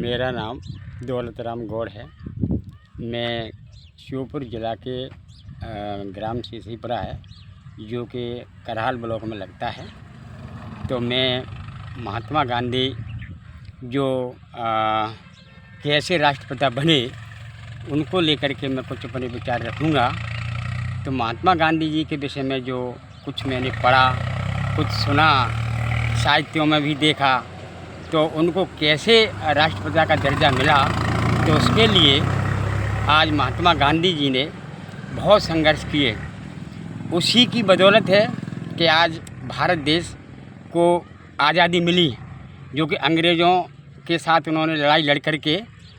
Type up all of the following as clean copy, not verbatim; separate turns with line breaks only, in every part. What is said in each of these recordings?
मेरा नाम दौलत राम गौड़ है। मैं श्योपुर ज़िला के ग्राम सीसीपुरा है जो कि करहाल ब्लॉक में लगता है। तो मैं महात्मा गांधी जो कैसे राष्ट्रपिता बने उनको लेकर के मैं कुछ अपने विचार रखूँगा। तो महात्मा गांधी जी के विषय में जो कुछ मैंने पढ़ा, कुछ सुना, साहित्यों में भी देखा, तो उनको कैसे राष्ट्रपिता का दर्जा मिला, तो उसके लिए आज महात्मा गांधी जी ने बहुत संघर्ष किए। उसी की बदौलत है कि आज भारत देश को आज़ादी मिली, जो कि अंग्रेज़ों के साथ उन्होंने लड़ाई लड़ कर के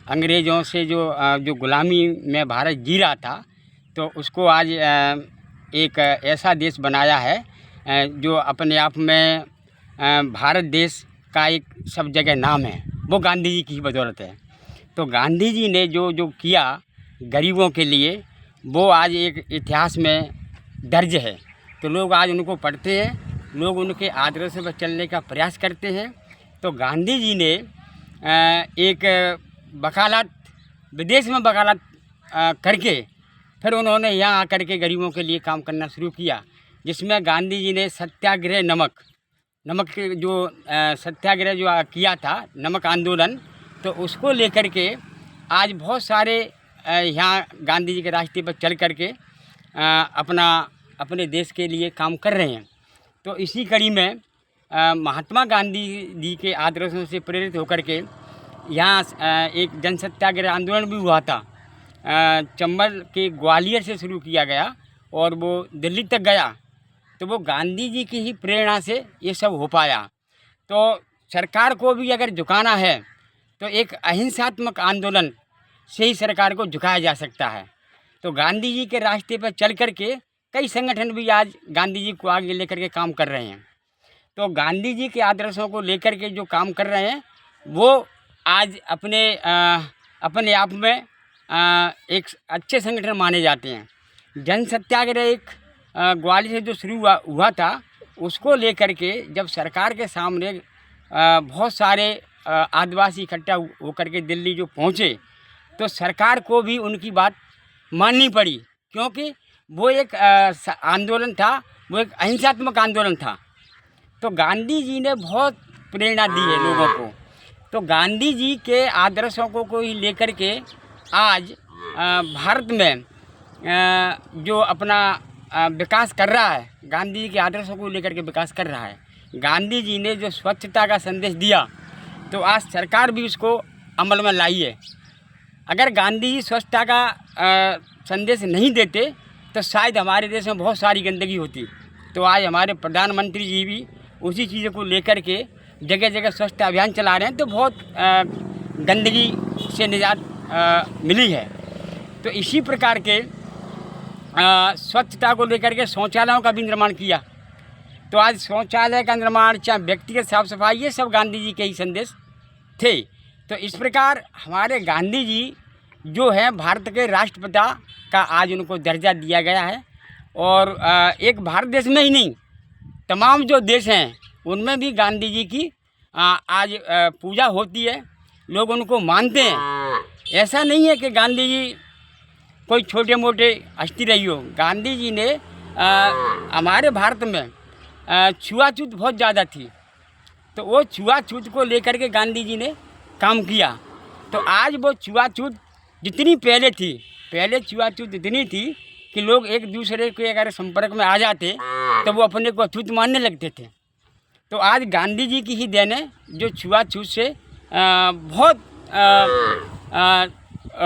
अंग्रेज़ों से जो गुलामी में भारत जी रहा था, तो उसको आज एक ऐसा देश बनाया है जो अपने आप में भारत देश का एक सब जगह नाम है। वो गांधी जी की ही बदौलत है। तो गांधी जी ने जो किया गरीबों के लिए, वो आज एक इतिहास में दर्ज है। तो लोग आज उनको पढ़ते हैं, लोग उनके आदर्शों पर चलने का प्रयास करते हैं। तो गांधी जी ने एक वकालत, विदेश में वकालत करके फिर उन्होंने यहाँ आकर के गरीबों के लिए काम करना शुरू किया, जिसमें गांधी जी ने सत्याग्रह नमक के जो सत्याग्रह जो किया था, नमक आंदोलन, तो उसको लेकर के आज बहुत सारे यहाँ गांधी जी के रास्ते पर चल कर के अपने देश के लिए काम कर रहे हैं। तो इसी कड़ी में महात्मा गांधी जी के आदर्शों से प्रेरित होकर के यहाँ एक जन सत्याग्रह आंदोलन भी हुआ था। चंबल के ग्वालियर से शुरू किया गया और वो दिल्ली तक गया। तो वो गांधी जी की ही प्रेरणा से ये सब हो पाया। तो सरकार को भी अगर झुकाना है तो एक अहिंसात्मक आंदोलन से ही सरकार को झुकाया जा सकता है। तो गांधी जी के रास्ते पर चल कर के कई संगठन भी आज गांधी जी को आगे लेकर के काम कर रहे हैं। तो गांधी जी के आदर्शों को लेकर के जो काम कर रहे हैं, वो आज अपने आप में एक अच्छे संगठन माने जाते हैं। जन सत्याग्रह एक ग्वालियर से जो शुरू हुआ था, उसको लेकर के जब सरकार के सामने बहुत सारे आदिवासी इकट्ठा होकर के दिल्ली जो पहुँचे, तो सरकार को भी उनकी बात माननी पड़ी, क्योंकि वो एक आंदोलन था, वो एक अहिंसात्मक आंदोलन था। तो गांधी जी ने बहुत प्रेरणा दी है लोगों को। तो गांधी जी के आदर्शों को ही लेकर के आज भारत में जो अपना विकास कर रहा है, गांधी जी के आदर्शों को लेकर के विकास कर रहा है। गांधी जी ने जो स्वच्छता का संदेश दिया, तो आज सरकार भी उसको अमल में लाई है। अगर गांधी जी स्वच्छता का संदेश नहीं देते तो शायद हमारे देश में बहुत सारी गंदगी होती। तो आज हमारे प्रधानमंत्री जी भी उसी चीज़ों को लेकर के जगह जगह स्वच्छता अभियान चला रहे हैं। तो बहुत गंदगी से निजात मिली है। तो इसी प्रकार के स्वच्छता को लेकर के शौचालयों का भी निर्माण किया। तो आज शौचालय का निर्माण, चाहे व्यक्तिगत साफ सफाई, ये सब गांधी जी के ही संदेश थे। तो इस प्रकार हमारे गांधी जी जो है भारत के राष्ट्रपिता का आज उनको दर्जा दिया गया है। और एक भारत देश में ही नहीं, तमाम जो देश हैं उनमें भी गांधी जी की आज पूजा होती है, लोग उनको मानते हैं। ऐसा नहीं है कि गांधी जी कोई छोटे मोटे हस्ती रही हो। गांधी जी ने हमारे भारत में छुआछूत बहुत ज़्यादा थी, तो वो छुआछूत को लेकर के गांधी जी ने काम किया। तो आज वो छुआछूत जितनी पहले छुआछूत इतनी थी कि लोग एक दूसरे के अगर संपर्क में आ जाते तो वो अपने को अछूत मानने लगते थे। तो आज गांधी जी की ही देन है जो छुआछूत से बहुत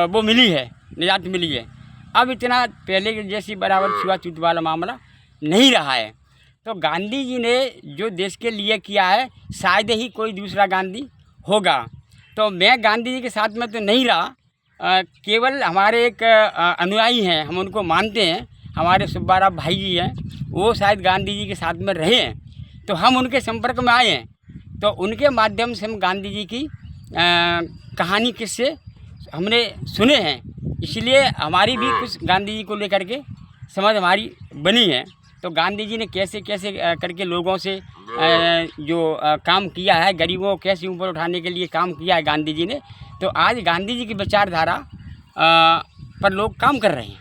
वो मिली है, निजात मिली है। अब इतना पहले के जैसी बराबर छुआछूत वाला मामला नहीं रहा है। तो गांधी जी ने जो देश के लिए किया है, शायद ही कोई दूसरा गांधी होगा। तो मैं गांधी जी के साथ में तो नहीं रहा, केवल हमारे एक अनुयायी हैं, हम उनको मानते हैं, हमारे सुब्बाराव भाई जी हैं, वो शायद गांधी जी के साथ में रहे हैं। तो हम उनके संपर्क में आए हैं। तो उनके माध्यम से हम गांधी जी की कहानी किस्से हमने सुने हैं, इसलिए हमारी भी कुछ गांधी जी को लेकर के समझ हमारी बनी है। तो गांधी जी ने कैसे कैसे करके लोगों से जो काम किया है, गरीबों को कैसे ऊपर उठाने के लिए काम किया है गांधी जी ने, तो आज गांधी जी की विचारधारा पर लोग काम कर रहे हैं।